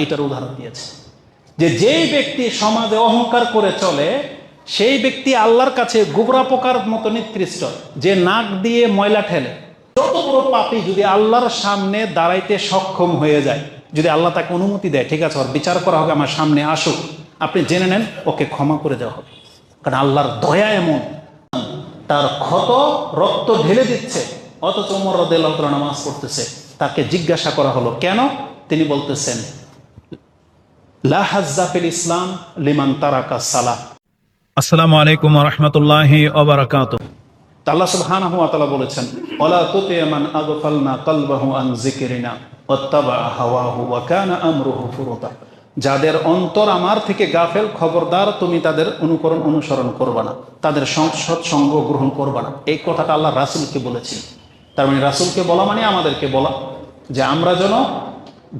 এইটার উদাহরণ দিয়েছে যে যেই ব্যক্তি সমাজে অহংকার করে চলে সেই ব্যক্তি আল্লাহর কাছে গোবরা পোকার মতো নিকৃষ্ট, যে নাক দিয়ে ময়লা ঠেলে। যত বড় পাপী যদি আল্লাহর সামনে দাঁড়াইতে সক্ষম হয়ে যায়, যদি আল্লাহ তাকে অনুমতি দেয়, ঠিক আছে ওর বিচার করা হবে, আমার সামনে আসুক, আপনি জেনে নেন ওকে ক্ষমা করে দেওয়া হবে। কারণ আল্লাহর দয়া এমন, তার ক্ষত রক্ত ঢেলে দিচ্ছে, অথচ ওমর রাদিয়াল্লাহু তাআলা নামাজ পড়তেছে। তাকে জিজ্ঞাসা করা হলো কেন? তিনি বলতেছেন লা হাজ্জা ফিল ইসলাম লিমান তারাকা সালাহ। আসসালামু আলাইকুম ওয়া রাহমাতুল্লাহি ওয়া বারাকাতুহু। আল্লাহ সুবহানাহু ওয়া তাআলা বলেছেন ওয়ালা তুতি মান আগফালনা কলবাহু আন যিকরিনা ওয়াত্তাবা হাওয়াহু ওয়া কানা আমরুহু ফুরুতা। যাদের অন্তর আমার থেকে গাফেল, খবরদার তুমি তাদের অনুসরণ করবা না, তাদের সৎসঙ্গ গ্রহণ করবা না। এই কথাটা আল্লাহ রাসূলকে বলেছেন। তার মানে রাসূলকে বলা মানে আমাদেরকে বলা যে আমরা যেন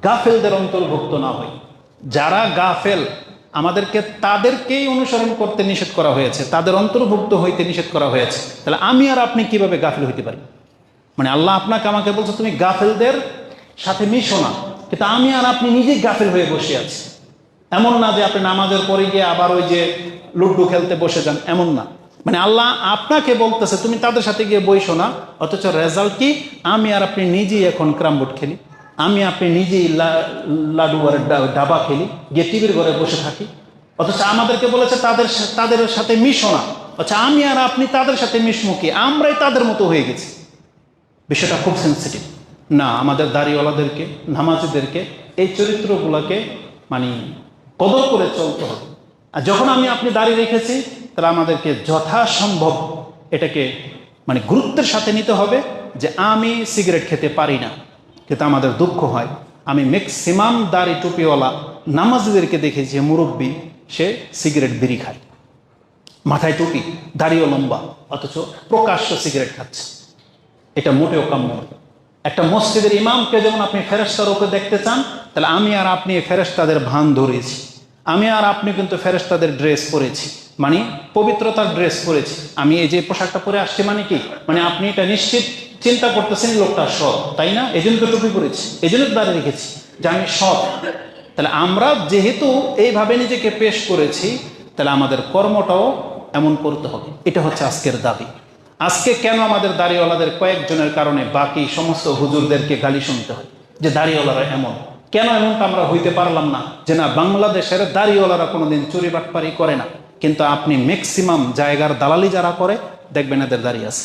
গাফেলদের অন্তর্ভুক্ত না হই। যারা গাফেল আমাদেরকে তাদেরকেই অনুসরণ করতে নিষেধ করা হয়েছে, তাদের অন্তর্ভুক্ত হইতে নিষেধ করা হয়েছে। তাহলে আমি আর আপনি কিভাবে গাফেল হইতে পারি? মানে আল্লাহ আপনাকে আমাকে বলছে তুমি গাফেলদের সাথে মিশো না, কিন্তু আমি আর আপনি নিজেই গাফেল হয়ে বসে আছি। এমন না যে আপনি নামাজের পরে গিয়ে আবার ওই যে লুড্ডু খেলতে বসে যান, এমন না। মানে আল্লাহ আপনাকে বলতেছে তুমি তাদের সাথে গিয়ে বইসো না, অথচ রেজাল্ট কি? আমি আর আপনি নিজেই এখন ক্রামবোর্ড খেলি, আমি আপনি নিজেই লাডু আর ডাবা খেলি, গিয়ে টিভির ঘরে বসে থাকি। অথচ আমাদেরকে বলেছে তাদের সাথে মিশো না। আচ্ছা আমি আর আপনি তাদের সাথে মিশমুখী, আমরাই তাদের মতো হয়ে গেছি। বিষয়টা খুব সেন্সিটিভ না? আমাদের দাড়িওয়ালাদেরকে, নামাজিদেরকে এই চরিত্রগুলোকে মানে কদর করে চলতে হবে। আর যখন আমি আপনি দাড়ি রেখেছি, তাহলে আমাদেরকে যথাসম্ভব এটাকে মানে গুরুত্বের সাথে নিতে হবে যে আমি সিগারেট খেতে পারি না, কিন্তু আমাদের দুঃখ হয় আমি ম্যাক্সিমাম দাড়ি টুপিওয়ালা নামাজিদেরকে দেখেছি, মুরব্বী সে সিগারেট বিড়ি খায়, মাথায় টুপি, দাড়িও লম্বা, অথচ প্রকাশ্য সিগারেট খাচ্ছে। এটা মোটেও কাম্য নয়। একটা মসজিদের ইমামকে যেমন আপনি ফেরেশতার রূপে দেখতে চান, তাহলে আমি আর আপনি ফেরেশতাদের ভান ধরেছি। আমি আর আপনি কিন্তু ফেরেশতাদের ড্রেস পরেছি, মানে পবিত্রতার ড্রেস পরেছি। আমি এই যে পোশাকটা পরে আসছি মানে কি? মানে আপনি এটা নিশ্চিত চিন্তা করতেছেন লোকটা সৎ, তাই না? এই জন্য তো টুপি পরেছি, এই জন্য তো দাঁড়িয়ে রেখেছি যে আমি সৎ। তাহলে আমরা যেহেতু এইভাবে নিজেকে পেশ করেছি, তাহলে আমাদের কর্মটাও এমন করতে হবে। এটা হচ্ছে আজকের দাবি। আজকে কেন আমাদের দাড়িওয়ালাদের কয়েকজনের কারণে বাকি সমস্ত হুজুরদেরকে গালি শুনতে হয় যে দাড়িওয়ালারা এমন? কেন এমনটা আমরা হইতে পারলাম না যে না বাংলাদেশের দাড়িওয়ালারা কোনোদিন চুরি বাটপারি করে না, কিন্তু আপনি ম্যাক্সিমাম জায়গার দালালি যারা করে দেখবেন এদের দাড়ি আছে।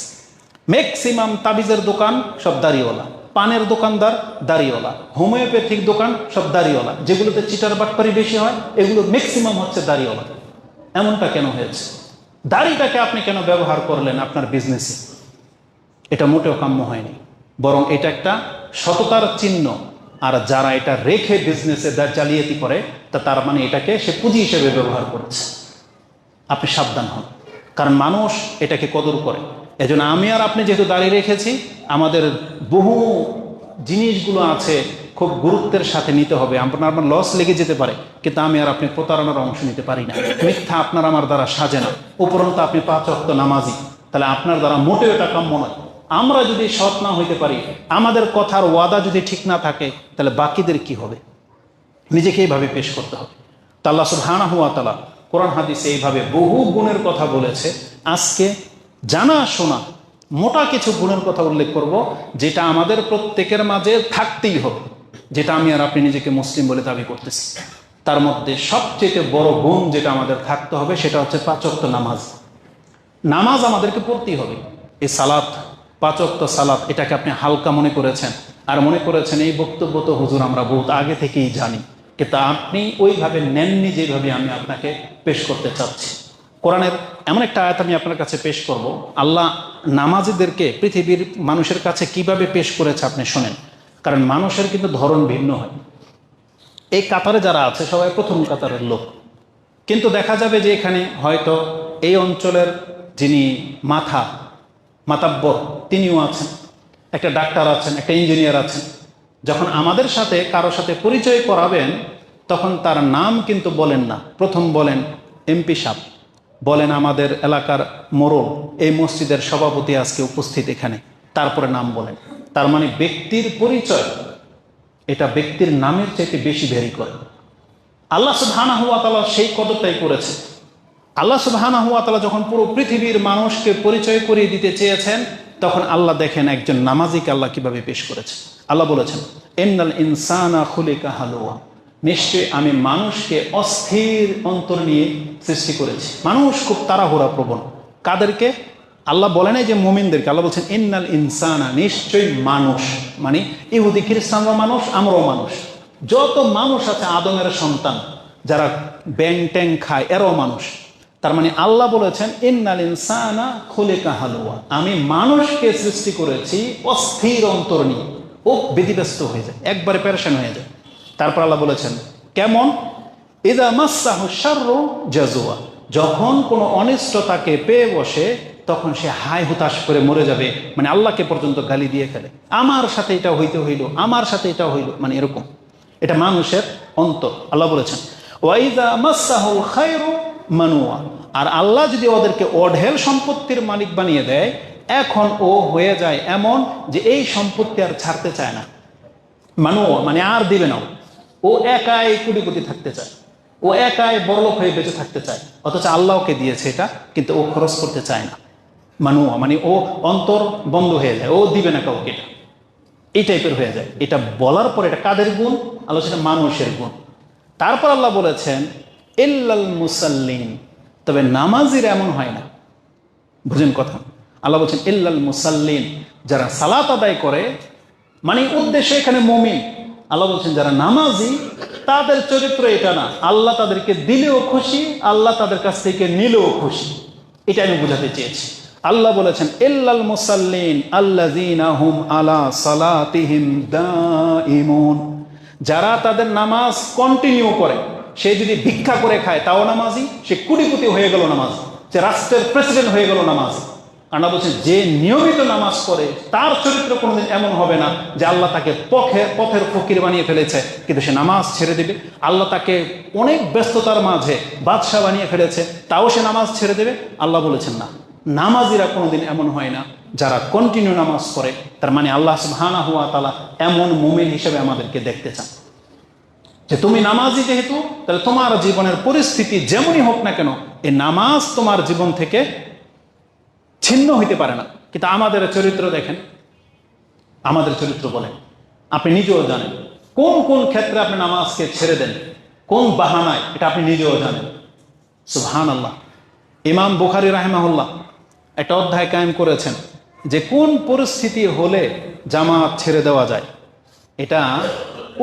ম্যাক্সিমাম তাবিজের দোকান সব দাড়িওয়ালা, পানের দোকানদার দাড়িওয়ালা, হোমিওপ্যাথিক দোকান সব দাড়িওয়ালা, যেগুলোতে চিটার বাটপারি বেশি হয় এগুলো ম্যাক্সিমাম হচ্ছে দাড়িওয়ালা। এমনটা কেন হয়েছে? দাড়িটাকে আপনি কেন ব্যবহার করলেন আপনার বিজনেসে? এটা মোটেও কাম্য হয়নি, বরং এটা একটা সততার চিহ্ন। আর যারা এটা রেখে বিজনেসে জালিয়াতি করে, তার মানে এটাকে সে পুঁজি হিসেবে ব্যবহার করছে। আপনি সাবধান হন, কারণ মানুষ এটাকে কদর করে। এজন্য আমি আর আপনি যেহেতু দাঁড়িয়ে রেখেছি, আমাদের বহু জিনিসগুলো আছে খুব গুরুত্বের সাথে নিতে হবে। আপনার লস লেগে যেতে পারে, কিন্তু আমি আর আপনি প্রতারণার অংশ নিতে পারি না। মিথ্যা আপনার আমার দ্বারা সাজে না। উপরন্তু আপনি 5 ওয়াক্ত নামাজি, তাহলে আপনার দ্বারা মোটেও এটা কাম্য নয়। আমরা যদি সৎ না হইতে পারি, আমাদের কথার ওয়াদা যদি ঠিক না থাকে, তাহলে বাকিদের কি হবে? নিজেকে এইভাবে পেশ করতে হবে। তা আল্লাহ সুবহানাহু ওয়া তাআলা কোরআন হাদিসে এইভাবে বহু গুণের কথা বলেছে। আজকে জানা শোনা মোটা কিছু গুণের কথা উল্লেখ করব, যেটা আমাদের প্রত্যেকের মাঝে থাকতেই হবে, যেটা আমি আর আপনি নিজেকে মুসলিম বলে দাবি করতেছি। তার মধ্যে সবচেয়ে বড় গুণ যেটা আমাদের থাকতে হবে সেটা হচ্ছে 5 ওয়াক্ত নামাজ। নামাজ আমাদেরকে পড়তেই হবে। এই সালাত, 5 ওয়াক্ত সালাত, এটাকে আপনি হালকা মনে করেছেন আর মনে করেছেন এই বক্তব্য তো হুজুর আমরা বহুত আগে থেকেই জানি, কিন্তু আপনি ওইভাবে নেননি যেভাবে আমি আপনাকে পেশ করতে চাচ্ছি। কোরআনের এমন একটা আয়াত আমি আপনার কাছে পেশ করব। আল্লাহ নামাজিদেরকে পৃথিবীর মানুষের কাছে কিভাবে পেশ করেছে আপনি শোনেন, কারণ মানুষের কিন্তু ধরন ভিন্ন হয়। এই কাতারে যারা আছে সবাই প্রথম কাতারের লোক, কিন্তু দেখা যাবে যে এখানে হয়তো এই অঞ্চলের যিনি মাতাব্বর তিনিও আছেন, একটা ডাক্তার আছেন, একটা ইঞ্জিনিয়ার আছেন। যখন আমাদের সাথে কারোর সাথে পরিচয় করাবেন, তখন তার নাম কিন্তু বলেন না। প্রথম বলেন এমপি সাহেব, বলেন আমাদের এলাকার মোড়ল, এই মসজিদের সভাপতি আজকে উপস্থিত এখানে, তারপরে নাম বলেন। তার মানে ব্যক্তির পরিচয় এটা ব্যক্তির নামের চাইতে বেশি ভ্যারি করে। আল্লাহ সুবহানাহু ওয়া তাআলা সেই কদরটাই করেছে। আল্লাহ সুবহানাহু ওয়া তাআলা যখন পুরো পৃথিবীর মানুষকে পরিচয় করিয়ে দিতে চেয়েছেন, তখন আল্লাহ দেখেন একজন নামাজিকে আল্লাহ কিভাবে পেশ করেছে। আল্লাহ বলেছেন, ইন্নাল ইনসানা খুলিকা হালুয়া, নিশ্চয়ই আমি মানুষকে অস্থির অন্তর নিয়ে সৃষ্টি করেছি। মানুষ খুব তাড়াহুড়া প্রবণ। কাদেরকে? আল্লাহ বলেন যে মুমিনদেরকে। আল্লাহ বলছেন ইন্নাল ইনসানা, নিশ্চয়ই মানুষ, মানে ইহুদি খ্রিস্টানরা মানুষ, আমরাও মানুষ। যত মানুষ আছে আদমের সন্তান, যারা ব্যাং ট্যাং খায়, এরাও মানুষ। তার মানে আল্লাহ বলেছেন ইন্নাল ইনসানা খুলিকা হালুয়া, আমি মানুষকে সৃষ্টি করেছি অস্থির অন্তর নিয়ে। ও ব্যতিব্যস্ত হয়ে যায়, একবারে পেরেশান হয়ে যায়। তারপর আল্লাহ বলেছেন কেমন? ইযা মাসসাহু শাররু জাজুয়া, যখন কোনো অনিষ্ট তাকে পেয়ে বসে তখন সে হায় হুতাশ করে মরে যাবে, মানে আল্লাহকে পর্যন্ত গালি দিয়ে ফেলে। আমার সাথে এটা হইতে হইল, আমার সাথে এটা হইল, মানে এরকম। এটা মানুষের অন্তর। আল্লাহ বলেছেন ওয়াইযা মাসসাহুল খায়রু মানুয়া, আর আল্লাহ যদি ওদেরকে অঢেল সম্পত্তির মালিক বানিয়ে দেয়, এখন ও হয়ে যায় এমন যে এই সম্পত্তি আর ছাড়তে চায় না। মানুয়া মানে আর দিবে না। ও একাই কোটিপতি থাকতে চায়, ও একাই বড়লোক হয়ে বেঁচে থাকতে চায়, অথচ আল্লাহকে দিয়েছে এটা, কিন্তু ও খরচ করতে চায় না। মানুয়া মানে ও অন্তর বন্ধ হয়ে যায়, ও দিবে না কাউকে, এটা এই টাইপের হয়ে যায়। এটা বলার পর এটা কাদের গুণ? আল্লাহ সেটা মানুষের গুণ। তারপর আল্লাহ বলেছেন ইল্লাল মুসাল্লিন, তবে নামাজিরা এমন হয় না। বুঝেন কথা? আল্লাহ বলছেন ইল্লাল মুসাল্লিন, যারা সালাত আদায় করে, মানে উদ্দেশ্য এখানে মুমিন। আল্লাহ বলছেন যারা নামাজি, তাদের চরিত্র এটা না। আল্লাহ তাদেরকে দিলেও খুশি, আল্লাহ তাদের কাছ থেকে নিলেও খুশি। এটা আমি বোঝাতে চেয়েছি। আল্লাহ বলেছেন ইল্লাল মুসাল্লিন আল্লাযীনা হুম আলা সালাতিহিম দাঈমুন, যারা তাদের নামাজ কন্টিনিউ করে। সে যদি ভিক্ষা করে খায় তাও নামাজি, সে কোটিপতি হয়ে গেল নামাজি, সে রাষ্ট্রের প্রেসিডেন্ট হয়ে গেল নামাজি। আল্লাহ বলছেন যে নিয়মিত নামাজ পড়ে তার চরিত্র কোনোদিন এমন হবে না যে আল্লাহ তাকে পথের ফকির বানিয়ে ফেলেছে কিন্তু সে নামাজ ছেড়ে দেবে। আল্লাহ তাকে অনেক ব্যস্ততার মাঝে বাদশা বানিয়ে ফেলেছে, তাও সে নামাজ ছেড়ে দেবে। আল্লাহ বলেছেন না, নামাজিরা কোনোদিন এমন হয় না যারা কন্টিনিউ নামাজ পড়ে। তার মানে আল্লাহ সুবহানাহু ওয়া তাআলা এমন মুমিন হিসেবে আমাদেরকে দেখতে চান যে তুমি নামাজি যেহেতু, তাহলে তোমার জীবনের পরিস্থিতি যেমনই হোক না কেন, এই নামাজ তোমার জীবন থেকে ছিন্ন হইতে পারে না। কিন্তু আমাদের চরিত্র দেখেন, আমাদের চরিত্র বলেন, আপনি নিজেও জানেন কোন কোন ক্ষেত্রে আপনি নামাজকে ছেড়ে দেন, কোন বাহানায়, এটা আপনি নিজেও জানেন। সুবহানাল্লাহ। ইমাম বুখারী রাহিমাহুল্লাহ একটা অধ্যায় কায়েম করেছেন যে কোন পরিস্থিতি হলে জামাত ছেড়ে দেওয়া যায়। এটা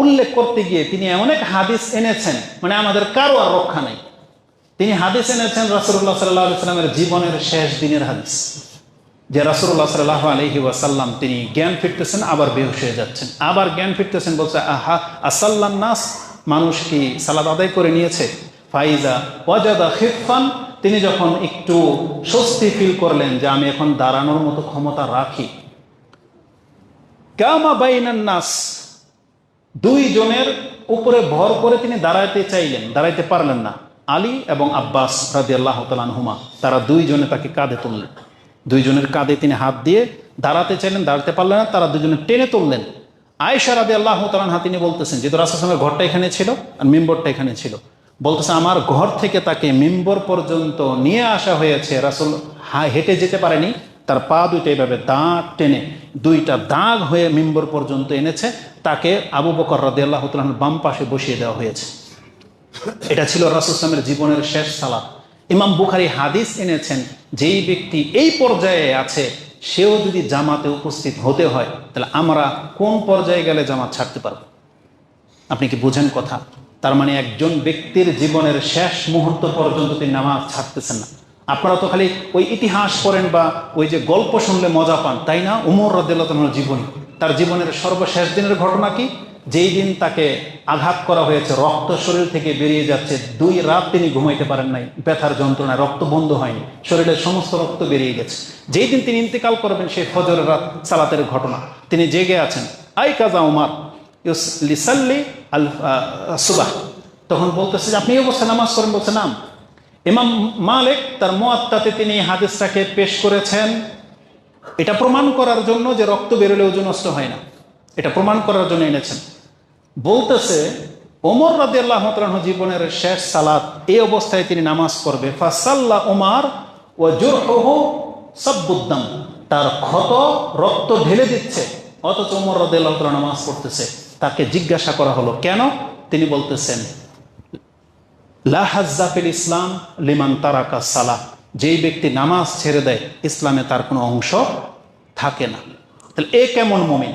উল্লেখ করতে গিয়ে তিনি এমন এক হাদিস এনেছেন, মানে আমাদের কারো আর রক্ষা নেই। তিনি হাদিস এনেছেন রাসূলুল্লাহ সাল্লাল্লাহু আলাইহি ওয়াসাল্লামের জীবনের শেষ দিনের হাদিস, যে রাসূলুল্লাহ সাল্লাল্লাহু আলাইহি ওয়াসাল্লাম তিনি জ্ঞান ফিরতেছেন, আবার বেহুশ হয়ে যাচ্ছেন, আবার জ্ঞান ফিরতেছেন। বলছে আহা আসাল্লান নাস, মানুষ কি সালাত আদায় করে নিয়েছে? ফাইজা ওয়াজাদা খিফান, তিনি যখন একটু স্বস্তি ফিল করলেন যে আমি এখন দাঁড়ানোর মতো ক্ষমতা রাখি। কামা বাইনান নাস, দুই জনের উপরে ভর করে তিনি দাঁড়াইতে চাইলেন, দাঁড়াইতে পারলেন না। আলী এবং আব্বাস রাদিয়াল্লাহু তাআলা আনহুমা, তারা দুইজনে তাকে কাঁধে তুললেন। দুইজনের কাঁধে তিনি হাত দিয়ে দাঁড়াতে চাইলেন, দাঁড়াতে পারলেন না, তারা দুজনে টেনে তুললেন। আয়েশা রাদিয়াল্লাহু তাআলা আনহা তিনি বলতেছেন, যেহেতু রাসূল সাল্লাল্লাহু আলাইহি ওয়াসাল্লামের ঘরটা এখানে ছিল আর মিম্বরটা এখানে ছিল, বলতেছে আমার ঘর থেকে তাকে মিম্বর পর্যন্ত নিয়ে আসা হয়েছে, রাসূল হেঁটে যেতে পারেনি, তার পা দুইটা এইভাবে দাঁত টেনে দুইটা দাগ হয়ে মিম্বর পর্যন্ত এনেছে। তাকে আবু বকর রাদিয়াল্লাহু তাআলা আনহুর বাম পাশে বসিয়ে দেওয়া হয়েছে। এটা ছিল রাসূল সাল্লাল্লাহু আলাইহি ওয়াসাল্লামের জীবনের শেষ সালাত। ইমাম বুখারী হাদিস এনেছেন, যেই ব্যক্তি এই পর্যায়ে আছে সেও যদি জামাতে উপস্থিত হতে হয়, তাহলে আমরা কোন পর্যায়ে গেলে জামাত ছাড়তে পারব? আপনি কি বুঝেন কথা? তার মানে একজন ব্যক্তির জীবনের শেষ মুহূর্ত পর্যন্ত তিনি নামাজ ছাড়তেছেন না। আপনারা তো খালি ওই ইতিহাস পড়েন বা ওই যে গল্প শুনলে মজা পান, তাই না? উমর রাদিয়াল্লাহু তাআলার জীবনী, তার জীবনের সর্বশেষ দিনের ঘটনা কি? যেই দিন তাকে আঘাত করা হয়েছে, রক্ত শরীর থেকে বেরিয়ে যাচ্ছে, 2 রাত তিনি ঘুমাইতে পারেন নাই, ব্যথার যন্ত্রণায়, রক্ত বন্ধ হয়নি, শরীরের সমস্ত রক্ত বেরিয়ে গেছে। যেই দিন তিনি ইন্তেকাল করবেন সেই ফজরের রাত সালাতের ঘটনা, তিনি জেগে আছেন। আই কাজা উমার লিসাল্লি আল সুবাহ, তখন বলতেছে যে আপনি এই অবস্থায় নামাজ পড়েন? বলছে নাম। ইমাম মালিক তার মুয়াত্তাতে তিনি হাদিসটাকে পেশ করেছেন এটা প্রমাণ করার জন্য যে রক্ত বেরোলে ওজন নষ্ট হয় না, এটা প্রমাণ করার জন্য এনেছেন। বলতেছে ওমর রাদিয়াল্লাহু তাআলা আনহু জীবনের শেষ সালাত এই অবস্থায় তিনি নামাজ পড়বে, ফাসাল্লা ওমর ওয়া জুরহুহু সাব্বুদ্দাম, তার ক্ষত রক্ত ঢেলে দিচ্ছে, অথচ ওমর রাদিয়াল্লাহু তাআলা নামাজ পড়তেছে। তাকে জিজ্ঞাসা করা হলো কেন? তিনি বলতেছেন লা হাজ্জা ফিল ইসলাম লিমান তারাকা সালাহ, যেই ব্যক্তি নামাজ ছেড়ে দেয় ইসলামে তার কোনো অংশ থাকে না। তাহলে এ কেমন মুমিন,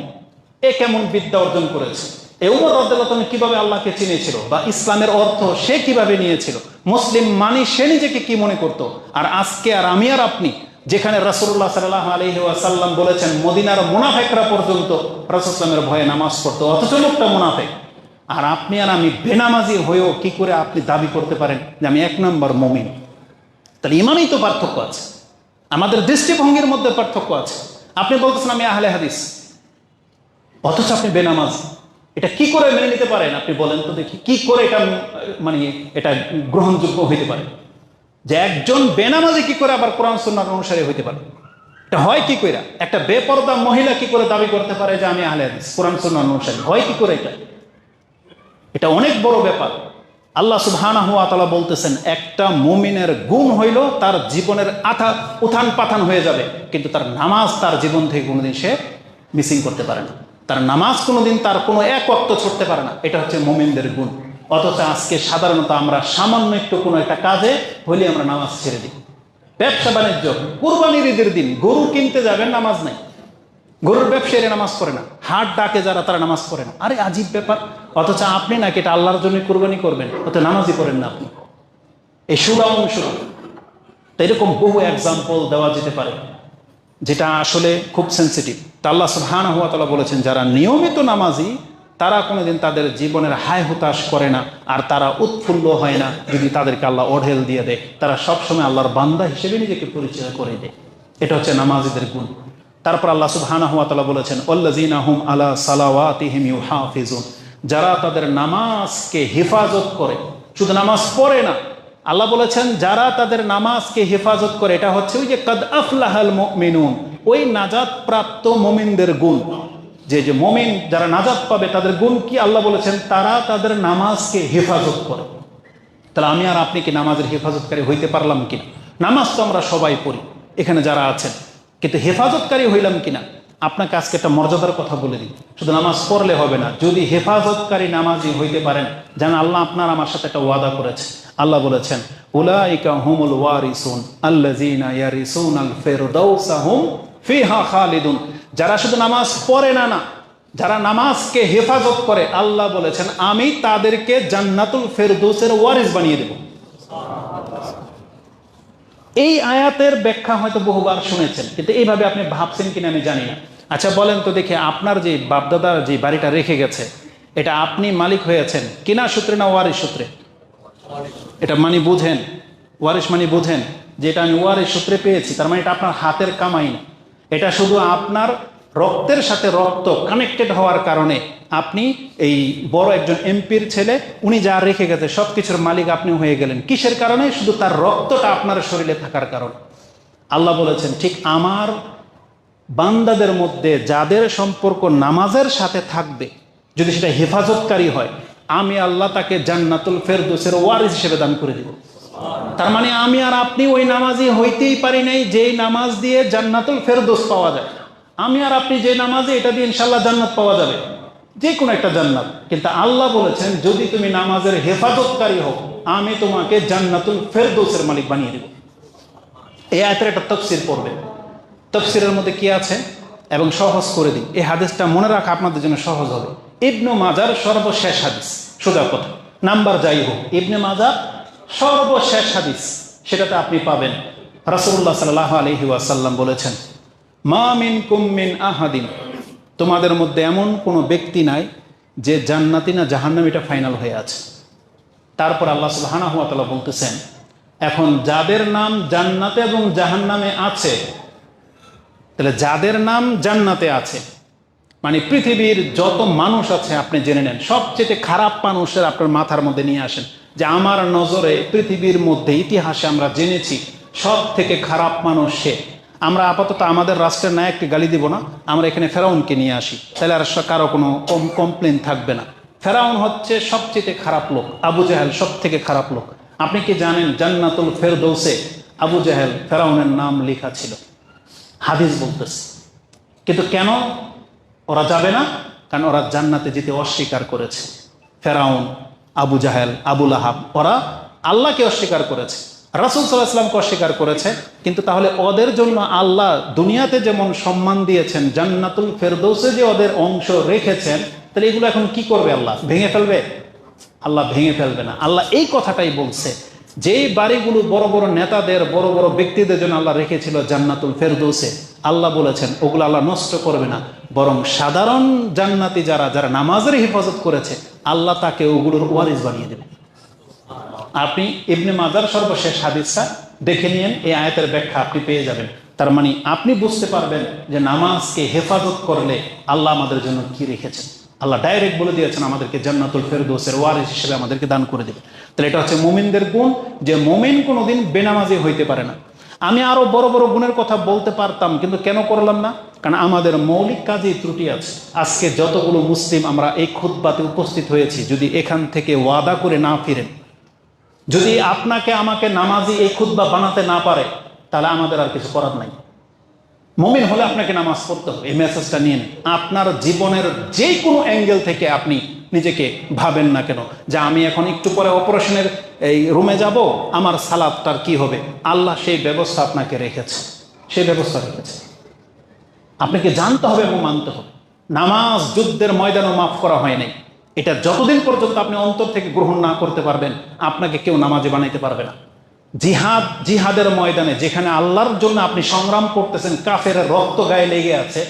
এ কেমন বিদ্যা অর্জন করেছে? এই ওমর রাদিয়াল্লাহু তাআলা কিভাবে আল্লাহকে চিনেছিল বা ইসলামের অর্থ সে কিভাবে নিয়েছিল, মুসলিম মানি সে নিজেকে কি মনে করত? আর আজকে আর আমি আর আপনি, যেখানে রাসূলুল্লাহ সাল্লাল্লাহু আলাইহি ওয়াসাল্লাম বলেছেন মদিনার মুনাফিকরা পর্যন্ত রাসূল সাল্লাল্লাহু ভয়ে নামাজ পড়তো, অথচ লোকটা মুনাফিক। আর আপনি আর আমি বেনামাজি হয়েও কি করে আপনি দাবি করতে পারেন যে আমি এক নম্বর মুমিন? তাহলে ইমানেই তো পার্থক্য আছে, আমাদের দৃষ্টিভঙ্গির মধ্যে পার্থক্য আছে। আপনি বলতেছেন আমি আহলে হাদিস, অথচ আপনি বেনামাজ। এটা কি করে মেনে নিতে পারেন? আপনি বলেন তো দেখি, কি করে এটা মানে এটা গ্রহণযোগ্য হইতে পারে যে একজন বেনামাজি কি করে আবার কোরআন সুন্নাহর অনুসারী হইতে পারে? এটা হয় কি করে? একটা বেপরদা মহিলা কি করে দাবি করতে পারে যে আমি আহলে হাদিস কোরআন সুন্নাহর অনুসারী? হয় কি করে এটা? এটা অনেক বড় ব্যাপার। আল্লাহ সুবহানাহু ওয়া তাআলা বলতেছেন একটা মুমিনের গুণ হইল তার জীবনের উত্থান পাথান হয়ে যাবে, কিন্তু তার নামাজ তার জীবন থেকে কোনোদিন সে মিসিং করতে পারে না। তার নামাজ কোনোদিন তার কোনো এক ওয়াক্ত ছুটতে পারে না। এটা হচ্ছে মুমিনদের গুণ। অথচ আজকে সাধারণত আমরা সামান্য একটু কোনো একটা কাজে হইলে আমরা নামাজ ছেড়ে দিই। ব্যবসা বাণিজ্য, কুরবানির ঈদের দিন গরু কিনতে যাবেন, নামাজ নাই। গরুর ব্যবসায়ীরা নামাজ পড়ে না, হাট ডাকে যারা তারা নামাজ পড়ে না। আরে আজীব ব্যাপার। অথচ আপনি নাকি এটা আল্লাহর জন্য কুরবানি করবেন, অত নামাজই পড়েন না আপনি। এই সুরাউন শুরু। তো এরকম বহু এক্সাম্পল দেওয়া যেতে পারে যেটা আসলে খুব সেন্সিটিভ। তা আল্লাহ সুবহানাহু ওয়া তাআলা বলেছেন যারা নিয়মিত নামাজি তারা কোনোদিন তাদের জীবনের হায় হুতাশ করে না, আর তারা উৎফুল্ল হয় না যদি তাদেরকে আল্লাহ অঢেল দিয়ে দেয়। তারা সবসময় আল্লাহর বান্দা হিসেবে নিজেকে পরিচয় করে দেয়। এটা হচ্ছে নামাজিদের গুণ। তারপর আল্লাহ সুবহানাহু ওয়া তাআলা বলেছেন আল্লাযীনা হুম আলা সালাওয়াতিহিম ইউহাফিজুন, যারা তাদের নামাজকে হেফাজত করে, শুধু নামাজ পড়ে না। আল্লাহ বলেছেন যারা তাদের নামাজকে হেফাজত করে, এটা হচ্ছে ওই যে কাদ আফলাহাল মুমিনুন, ওই নাজাত প্রাপ্ত মুমিনদের গুণ। যে মুমিন যারা নাজাত পাবে তাদের গুণ কি? আল্লাহ বলেছেন তারা তাদের নামাজকে হেফাজত করে। তাহলে আমি আর আপনি কি নামাজের হেফাজতকারী হইতে পারলাম কিনা? নামাজ তো আমরা সবাই পড়ি এখানে যারা আছেন, কিন্তু হেফাজতকারী হইলাম কিনা? আপনাকে আজকে একটা মর্যাদার কথা বলে দিই, শুধু নামাজ পড়লে হবে না, যদি হেফাজতকারী নামাজি হইতে পারেন, যেন আল্লাহ আপনার আমার সাথে একটা ওয়াদা করেছে। আল্লাহ বলেছেন উলাইকা হুমুল ওয়ারিসুন আল্লাযীনা ইয়ারিসুনাল ফিরদাউসা হুম ফিহা খালিদুন। যারা শুধু নামাজ পড়ে না, যারা নামাজকে হেফাজত করে, আল্লাহ বলেছেন আমি তাদেরকে জান্নাতুল ফেরদৌসের ওয়ারিস বানিয়ে দেব। এই আয়াতের ব্যাখ্যা হয়তো বহুবার শুনেছেন, কিন্তু এইভাবে আপনি ভাবছেন কিনা আমি জানি না। আচ্ছা বলেন তো দেখি, আপনার যে বাপদাদার যে বাড়িটা রেখে গেছে, এটা আপনি মালিক হয়েছেন কিনা সূত্রে না ওয়ারিস সূত্রে? এটা মানে বুঝেন, ওয়ারিস মানে বুঝেন যে এটা আমি ওয়ারিস সূত্রে পেয়েছি, তার মানে এটা আপনার হাতের কামাই না। এটা শুধু আপনার রক্তের সাথে রক্ত কানেক্টেড হওয়ার কারণে আপনি এই বড় একজন এমপির ছেলে, উনি যা রেখে গেছে সব কিছুর মালিক আপনি হয়ে গেলেন। কিসের কারণে? শুধু তার রক্তটা আপনার শরীরে থাকার কারণে। আল্লাহ বলেছেন ঠিক আমার বান্দাদের মধ্যে যাদের সম্পর্ক নামাজের সাথে থাকবে, যদি সেটা হেফাজতকারী হয়, আমি আল্লাহ তাকে জান্নাতুল ফেরদৌসের ওয়ারিস হিসেবে দান করে দিব। তার মানে আমি আর আপনি ওই নামাজি হইতেই পারি নাই যেই নামাজ দিয়ে জান্নাতুল ফেরদৌস পাওয়া যায়। আমি আর আপনি যে নামাজে, এটা দিয়ে ইনশাল্লাহ জান্নাত পাওয়া যাবে, যে কোনো একটা জান্নাত। কিন্তু আল্লাহ বলেছেন যদি তুমি নামাজের হেফাজতকারী হও, আমি তোমাকে জান্নাতুল ফেরদৌসের মালিক বানিয়ে দেব। এই আয়াতের একটা তাফসীর পড়বে, তাফসীরের মধ্যে কি আছে এবং সহজ করে দিই। এই হাদিসটা মনে রাখা আপনাদের জন্য সহজ হবে। ইবনে মাজার সর্বশেষ হাদিস, সোজা কথা, নাম্বার যাই হোক, ইবনে মাজার সর্বশেষ হাদিস, সেটাতে আপনি পাবেন রাসূলুল্লাহ সাল্লাল্লাহু আলাইহি ওয়াসাল্লাম বলেছেন মা মিনকুম মিন আহাদিন, তোমাদের মধ্যে এমন কোনো ব্যক্তি নাই যে জান্নাতি না জাহান্নামী, এটা ফাইনাল হয়ে আছে। তারপর আল্লাহ সুবহানাহু ওয়া তাআলা বলতেছেন এখন যাদের নাম জান্নাতে এবং জাহান্নামে আছে, তাহলে যাদের নাম জান্নাতে আছে মানে পৃথিবীর যত মানুষ আছে আপনি জেনে নেন, সবচেয়ে খারাপ মানুষের আপনার মাথার মধ্যে নিয়ে আসেন যে আমার নজরে পৃথিবীর মধ্যে ইতিহাসে আমরা জেনেছি সব থেকে খারাপ মানুষ সে। আমরা আপাতত আমাদের রাষ্ট্রের নায়ককে গালি দিব না, আমরা এখানে ফেরাউনকে নিয়ে আসি, তাহলে আর কারো কোনো কমপ্লেন থাকবে না। ফেরাউন হচ্ছে সবচেয়ে খারাপ লোক, আবু জাহেল সব থেকে খারাপ লোক। আপনি কি জানেন জান্নাতুল ফেরদৌসে আবু জাহেল ফেরাউনের নাম লেখা ছিল, হাদিস বলতেছে। কিন্তু কেন ওরা যাবে না? কারণ ওরা জান্নাতে যেতে অস্বীকার করেছে। ফেরাউন, আবু জাহেল, আবুল আহাব, ওরা আল্লাহকে অস্বীকার করেছে, রাসূল সাল্লাল্লাহু আলাইহি ওয়াসাল্লামকে অস্বীকার করেছে। কিন্তু তাহলে ওদের জন্য আল্লাহ দুনিয়াতে যেমন সম্মান দিয়েছেন, জান্নাতুল ফেরদৌসে যে ওদের অংশ রেখেছেন, তাহলে এগুলো এখন কি করবে? আল্লাহ ভেঙে ফেলবে? আল্লাহ ভেঙে ফেলবে না। আল্লাহ এই কথাটাই বলছে, যেই বাড়িগুলো বড় বড় নেতাদের, বড় বড় ব্যক্তিদের জন্য আল্লাহ রেখেছিল জান্নাতুল ফেরদৌসে, আল্লাহ বলেছেন ওগুলো আল্লাহ নষ্ট করবে না, বরং সাধারণ জান্নাতি যারা যারা নামাজের হেফাজত করেছে, আল্লাহ তাকে ওগুলোর ওয়ারিস বানিয়ে দেবে। আপনি ইবনে মাজার সর্বশেষ হাদিসটা দেখে নিয়েন, এই আয়াতের ব্যাখ্যা আপনি পেয়ে যাবেন। তার মানে আপনি বুঝতে পারবেন যে নামাজকে হেফাজত করলে আল্লাহ আমাদের জন্য কি রেখেছেন। আল্লাহ ডাইরেক্ট বলে দিয়েছেন আমাদেরকে জান্নাতুল ফেরদৌসের ওয়ারিস হিসেবে আমাদেরকে দান করে দেবে। তাহলে এটা হচ্ছে মুমিনদের গুণ, যে মুমিন কোনোদিন বেনামাজি হইতে পারে না। আমি আরো বড় বড় গুণের কথা বলতে পারতাম, কিন্তু কেন করলাম না? কারণ আমাদের মৌলিক কাজেই ত্রুটি আছে। আজকে যতগুলো মুসলিম আমরা এই খুতবাতে উপস্থিত হয়েছি, যদি এখান থেকে ওয়াদা করে না ফিরেন, যদি আপনাকে আমাকে নামাজি এই খুতবা বানাতে না পারে, তাহলে আমাদের আর কিছু করার নাই। মুমিন হলে আপনাকে নামাজ পড়তে হবে, এই মেসেজটা নিয়ে নিন। আপনার জীবনের যে কোনো অ্যাঙ্গেল থেকে আপনি নিজেকে ভাবেন না কেন যে আমি এখন একটু পরে অপারেশনের এই রুমে যাব, আমার সালাতটার কি হবে? আল্লাহ সেই ব্যবস্থা আপনাকে রেখেছে, সেই ব্যবস্থা রেখেছে। আপনাকে জানতে হবে এবং মানতে হবে। নামাজ যুদ্ধের ময়দানও মাফ করা হয় নাই। এটা যতদিন পর্যন্ত আপনি অন্তর থেকে গ্রহণ না করতে পারবেন, আপনাকে কেউ নামাজি বানাইতে পারবে না। জিহাদের ময়দানে যেখানে আল্লাহর জন্য আপনি সংগ্রাম করতেছেন, কাফের রক্ত গায়ে লেগে আছে,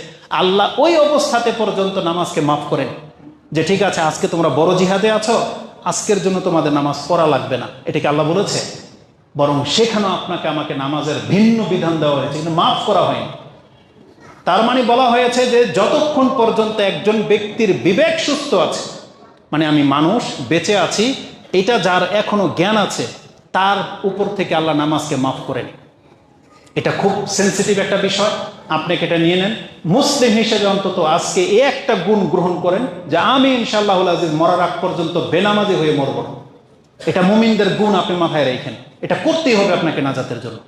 আল্লাহ ওই অবস্থাতে পর্যন্ত নামাজকে মাফ করেন, যে ঠিক আছে আজকে তোমরা বড় জিহাদে আছো, আজকের জন্য তোমাদের নামাজ পড়া লাগবে না। এটাকে আল্লাহ বলেছে? বরং সেখানেও আপনাকে আমাকে নামাজের ভিন্ন বিধান দেওয়া হয়েছে, কিন্তু মাফ করা হয়নি। তার মানে বলা হয়েছে যে যতক্ষণ পর্যন্ত একজন ব্যক্তির বিবেক সুস্থ আছে, মানে আমি মানুষ বেঁচে আছি, এটা যার এখনো জ্ঞান আছে, তার উপর থেকে আল্লাহ নামাজকে মাফ করেন। এটা খুব সেন্সিটিভ একটা বিষয়, আপনাকে এটা নিয়ে নেন। মুসলিম হিসেবে অন্তত আজকে এই একটা গুণ গ্রহণ করেন যে আমি ইনশাআল্লাহুল আজিজ মরার আগ পর্যন্ত বেনামাজি হয়ে মরব না। এটা মুমিনদের গুণ, আপনি মাথায় রেখেন, এটা করতেই হবে আপনাকে নাজাতের জন্য।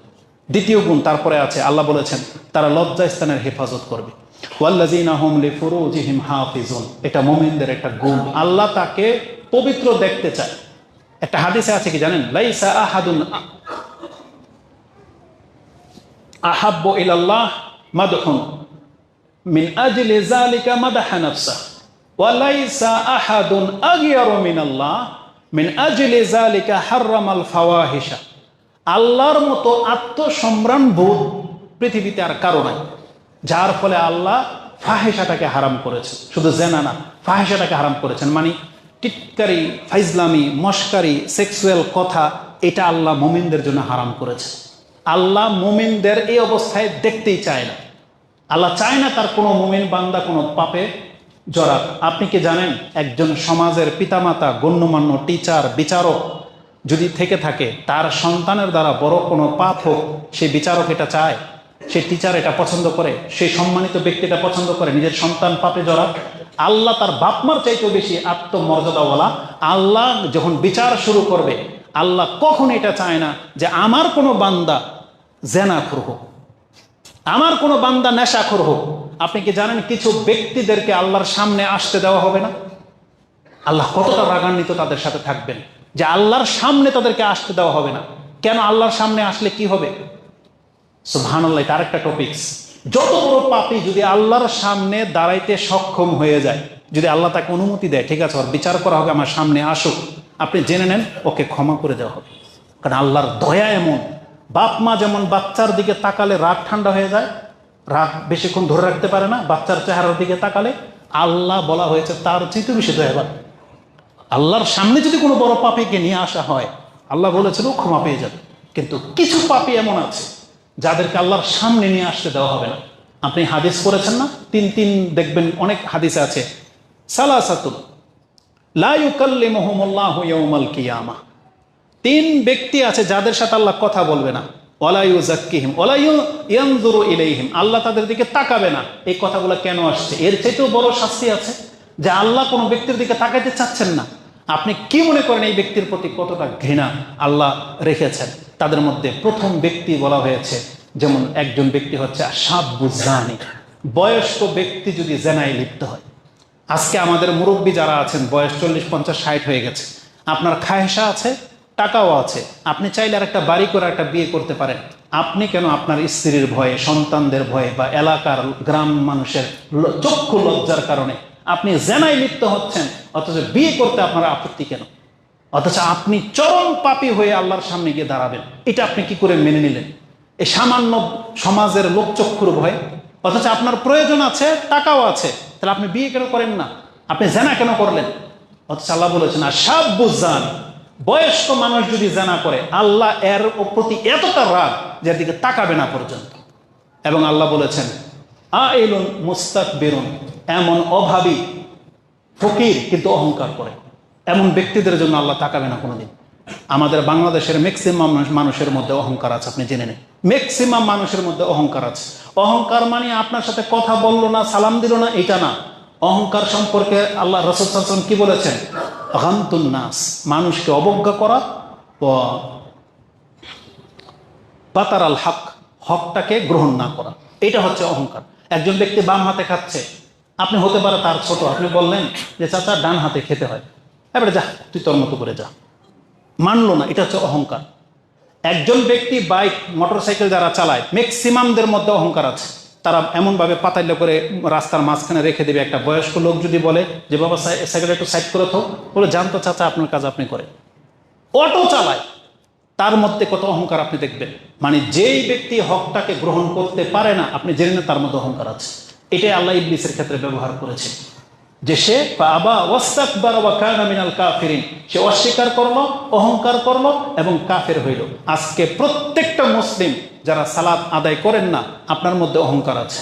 দ্বিতীয় গুণ তারপরে আছে, আল্লাহ বলেছেন তারা লজ্জাস্থানের হেফাজত করবে। ওয়াল্লাযীনা হুম লিফুরুজিহিম হাফিজুন, এটা মুমিনদের একটা গুণ। আল্লাহ তাকে পবিত্র দেখতে চায়। একটা হাদিসে আছে কি জানেন? লাইসা আহাদুন আহাব্বু ইলাল্লাহ মাদহুন মিন আজলি যালিকা মাদাহা নাফসাহু ওয়া লাইসা আহাদুন আগয়ারু মিনাল্লাহ মিন আজলি যালিকা হাররামাল ফাওয়াহিশা। আল্লাহর মতো আত্মসম্ভ্রাম বোধ পৃথিবীতে আর কারো নাই, যার ফলে আল্লাহ ফাহেশাটাকে হারাম করেছেন। শুধু জেনা না, ফাহেশাটাকে হারাম করেছেন। মানে টিটকারি, ফাইজলামি, মস্কারি, সেক্সুয়াল কথা, এটা আল্লাহ মুমিনদের জন্য হারাম করেছে। আল্লাহ মুমিনদের এই অবস্থায় দেখতেই চায় না। আল্লাহ চায় না তার কোনো মুমিন বান্দা কোনো পাপে জড়াক। আপনি কি জানেন একজন সমাজের পিতামাতা, গণ্যমান্য টিচার, বিচারক যদি থেকে থাকে, তার সন্তানের দ্বারা বড় কোনো পাপ হোক, সেই বিচারক এটা চায়, সেই টিচার এটা পছন্দ করে, সেই সম্মানিত ব্যক্তিটা পছন্দ করে নিজের সন্তান পাপে জড়াক? আল্লাহ তার বাপমার চাইতেও বেশি আত্মমর্যাদাওয়ালা। আল্লাহ যখন বিচার শুরু করবে, আল্লাহ কখন এটা চায় না যে আমার কোনো বান্দা জেনাখোর হোক, আমার কোনো বান্দা নেশাখোর হোক। আপনি কি জানেন কিছু ব্যক্তিদেরকে আল্লাহর সামনে আসতে দেওয়া হবে না? আল্লাহ কতটা রাগান্বিত তাদের সাথে থাকবেন যে আল্লাহর সামনে তাদেরকে আসতে দেওয়া হবে না। কেন? আল্লাহর সামনে আসলে কি হবে? সুবহানাল্লাহ, তার একটা টপিকস। যত বড় পাপী যদি আল্লাহর সামনে দাঁড়াইতে সক্ষম হয়ে যায়, যদি আল্লাহ তাকে অনুমতি দেয়, ঠিক আছে ওর বিচার করা হবে, আমার সামনে আসুক, আপনি জেনে নেন ওকে ক্ষমা করে দেওয়া হবে। কারণ আল্লাহর দয়া এমন। বাপ মা যেমন বাচ্চার দিকে তাকালে রাগ ঠান্ডা হয়ে যায়, রাগ বেশিক্ষণ ধরে রাখতে পারে না, বাচ্চার চেহারার দিকে তাকালে, আল্লাহ বলা হয়েছে তার চেয়ে বেশি দয়াবান। আল্লাহর সামনে যদি কোনো বড় পাপীকে নিয়ে আসা হয়, আল্লাহ বলেছিল ও ক্ষমা পেয়ে যাবে। কিন্তু কিছু পাপী এমন আছে যাদেরকে আল্লাহর সামনে নিয়ে আসতে দেওয়া হবে না। আপনি হাদিস পড়েছেন না? তিন দেখবেন, অনেক হাদিসে আছে, সালাসাতুন লা ইউকাল্লিমুহুমুল্লাহু ইয়াউমাল কিয়ামাহ। তিন ব্যক্তি আছে যাদের সাথে আল্লাহ কথা বলবে না। ওয়ালা ইউযাক্কিহিম ওয়ালা ইয়ানজুরু ইলাইহিম, আল্লাহ তাদের দিকে তাকাবে না। এই কথাগুলো কেন আসছে? এর চাইতেও বড় শাস্তি আছে। যে আল্লাহ কোনো ব্যক্তির দিকে তাকাইতে চাচ্ছেন না। আপনি কি মনে করেন এই ব্যক্তির প্রতি কতটা ঘৃণা আল্লাহ রেখেছেন? তাদের মধ্যে প্রথম ব্যক্তি বলা হয়েছে, যেমন একজন ব্যক্তি হচ্ছে শাবুজ্জানি, বয়স্ক ব্যক্তি যদি জেনায় লিপ্ত হয়। আজকে আমাদের মুরব্বী যারা আছেন, বয়স 40, 50, 60 হয়ে গেছে, আপনার খায়সা আছে, টাকাও আছে, আপনি চাইলে আর একটা বাড়ি করে একটা বিয়ে করতে পারেন। আপনি কেন আপনার স্ত্রীর ভয়ে, সন্তানদের ভয়ে বা এলাকার গ্রাম মানুষের চক্ষু লজ্জার কারণে আপনি জেনায় লিপ্ত হচ্ছেন, অথচ বিয়ে করতে আপনার আপত্তি কেন? অথচ আপনি চরম পাপী হয়ে আল্লাহর সামনে গিয়ে দাঁড়াবেন, এটা আপনি কি করে মেনে নিলেন? এই সামান্য সমাজের লোকচক্ষুর ভয়। অথচ আপনার প্রয়োজন আছে, টাকাও আছে, তাহলে আপনি বিয়ে কেন করেন না? আপনি জেনা কেন করলেন? অথচ আল্লাহ বলেছেন আর শাবুজ্জান, বয়স্ক মানুষ যদি জেনা করে আল্লাহ এর প্রতি এতটা রাগ যার দিকে তাকাবে না পর্যন্ত। এবং আল্লাহ বলেছেন আইলুন মুস্তাকবিরুন, এমন অভাবী ফকির কিন্তু অহংকার করে, এমন ব্যক্তিদের জন্য আল্লাহ তাকাবে না কোনোদিন। আমাদের বাংলাদেশের ম্যাক্সিমাম মানুষের মধ্যে অহংকার আছে, আপনি জেনে নেন। ম্যাক্সিমাম মানুষের মধ্যে অহংকার আছে। অহংকার মানে আপনার সাথে কথা বললো না, সালাম দিল না, এটা না। অহংকার সম্পর্কে আল্লাহ রাসূল সাল্লাল্লাহু আলাইহি ওয়াসাল্লাম কি বলেছেন? গামতুন নাস, মানুষকে অবজ্ঞা করা, ও বাতারাল হক, হকটাকে গ্রহণ না করা, এটা হচ্ছে অহংকার। একজন ব্যক্তি বাম হাতে খাচ্ছে, আপনি হতে পারে তার ছোট, আপনি বললেন যে চাচা ডান হাতে খেতে হয়, এবারে যা তুই তোর মতো করে যা, মানলো না, এটা হচ্ছে অহংকার। একজন ব্যক্তি বাইক, মোটরসাইকেল যারা চালায়, ম্যাক্সিমামদের মধ্যে অহংকার আছে। তারা এমনভাবে পাতাইলে করে রাস্তার মাঝখানে রেখে দেবে। একটা বয়স্ক লোক যদি বলে যে বাবা সাইকেল একটু সাইড করে থাক, বলে জানতো চাচা আপনার কাজ আপনি করে। অটো চালায়, তার মধ্যে কত অহংকার আপনি দেখবেন। মানে যেই ব্যক্তি হকটাকে গ্রহণ করতে পারে না, আপনি জেনে না তার মধ্যে অহংকার আছে। এটাই আল্লাহ ইবলিসের ক্ষেত্রে ব্যবহার করেছে, যে সে আবা ওয়াস্তাকবারা ওয়া কানা মিনাল কাফিরিন, সে অস্বীকার করলো, অহংকার করলো এবং কাফের হইল। আজকে প্রত্যেকটা মুসলিম যারা সালাত আদায় করেন না, আপনার মধ্যে অহংকার আছে,